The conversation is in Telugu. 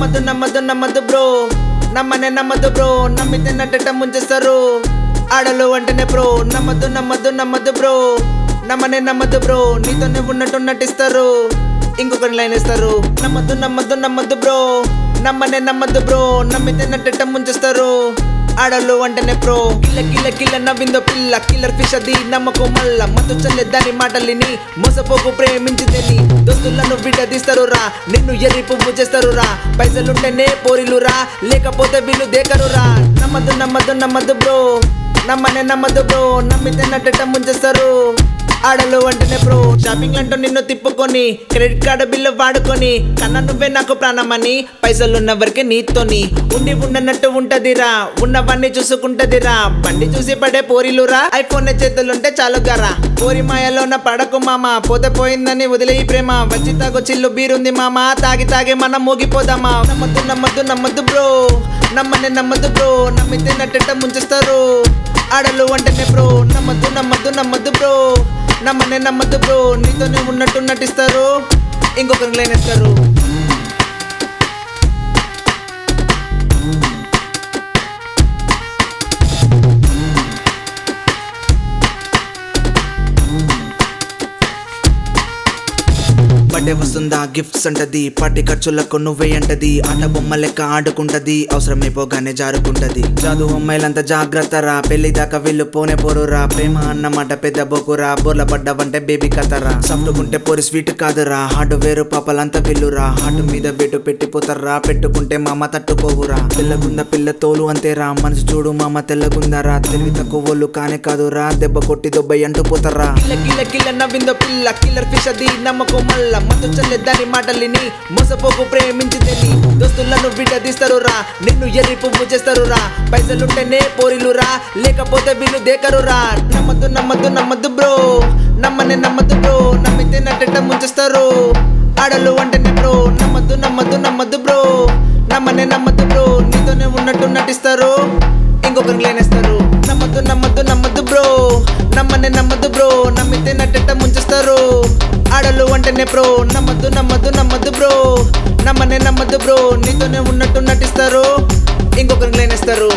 నమ్మద్దు బ్రో, నమ్మద్దు బ్రో, నమ్మితే నట్టట ముంచేస్తారు ఆడలు అంటేనే బ్రో. నమ్మద్దు బ్రో, నమ్మద్దు బ్రో, నీతోనే ఉన్నట్టు నటిస్తారు ఇంకొకరి లైన్ ఇస్తారు. నమ్మద్దు బ్రో, నమ్మద్దు బ్రో, నమ్మితే నట్టట ముంచేస్తారు ఆడలు అంటేనే బ్రో. కిల్ల నవ్విందో పిల్ల, కిల్లర్ ఫిష్ అది నమ్మకం మల్ల, మత్తు చల్లే దాని మాటలిని మోసపోకు ప్రేమించిందని. దోస్తులను విడదీస్తారు రా, నిన్ను ఎర్రి పువ్వు చేస్తారు రా, పైసలుంటేనే పోరిలు రా, లేకపోతే వీళ్ళు దేకరు రా. నమ్మద్దు బ్రో, నమ్మద్దు బ్రో, నమ్మితే నట్టట ముంచేస్తారు ఆడలు అంటేనే బ్రో. షాపింగ్ అంటూ నిన్ను తిప్పుకొని, క్రెడిట్ కార్డు బిల్లు వాడుకొని, కన్నా నువ్వే నాకు ప్రాణమని, పైసలున్నవరికి నీతోని ఉండి ఉండనట్టు ఉంటదిరా, ఉన్నవన్నీ చూసుకుంటదిరా. బండి చూసి పడే పోరిలురా, ఐఫోన్ చేతులుంటే చాలు గారా. పోరి మాయలోన పడకు మామ, పోతే పోయిందని వదిలే ఈ ప్రేమ. వచ్చి తాగు చిల్లు బీరుంది మామ, తాగి మనం మూగిపోదామా. నమ్మద్దు బ్రో, నమ్మద్దు బ్రో, నమ్మితే నట్టట ముంచేస్తారు ఆడలు అంటేనే బ్రో. నమ్మద్దు బ్రో, నమ్మద్దు బ్రో, నీతోనే ఉన్నట్టు నటిస్తారు ఇంకొకరికి లైన్ ఇస్తారు. బర్త్డే వస్తుందా గిఫ్ట్స్ అంటది, పార్టీ ఖర్చులకు నువ్వే అంటది, ఆట బొమ్మ లెక్క ఆడుకుంటది, అవసరమైపోగానే జారుకుంటది. జాదు అమ్మాయిలంతా జాగ్రత్త రా, పెళ్లి దాకా వీళ్ళు పోనే పోరురా. ప్రేమ అన్నమాట పెద్ద బొకురా, బోర్ల పడ్డవంటే బేబీ కథరా. సఫ్టుకుంటే పోరి స్వీట్ కాదురా, హార్డ్ వేరు పాపలంతా పిల్లురా. హార్ట్ మీద వెటు పెట్టిపోతారా, పెట్టుకుంటే మామ తట్టుకోవురా. తెల్లగుంద పిల్ల తోలు అంతేరా, మనసు చూడు మామ తెల్లగుందరా. తెలివి తక్కువ ఒళ్ళు కానే కాదురా, దెబ్బ కొట్టి దొబ్బై అంటూ పోతారా. కిల్ల నవ్విందో పిల్ల, కిల్లర్ ఫిష్ అది నమ్మకం మల్ల, మత్తు చల్లే దాని మాటలిని మోసపోకు ప్రేమించిందని. దోస్తులను విడదీస్తారు రా, నిన్ను ఎర్రి పువ్వు చేస్తారు రా, పైసలుంటేనే పోరిలు రా, లేకపోతే వీళ్ళు దేకరు రా. నమ్మద్దు బ్రో, నమ్మద్దు బ్రో, నమ్మితే నట్టట ముంచేస్తారు ఆడలు అంటేనే బ్రో. నమ్మద్దు బ్రో, నమ్మద్దు బ్రో, నీతోనే ఉన్నట్టు నటిస్తారు ఇంకొకరికి లైన్ ఇస్తారు. నమ్మద్దు బ్రో, నమ్మద్దు బ్రో, నమ్మితే నట్టట ముంచేస్తారు ఆడలు అంటేనే బ్రో. నమ్మద్దు బ్రో, నమ్మద్దు బ్రో, నీతోనే ఉన్నట్టు నటిస్తారు ఇంకొకరికి లైన్ ఇస్తారు.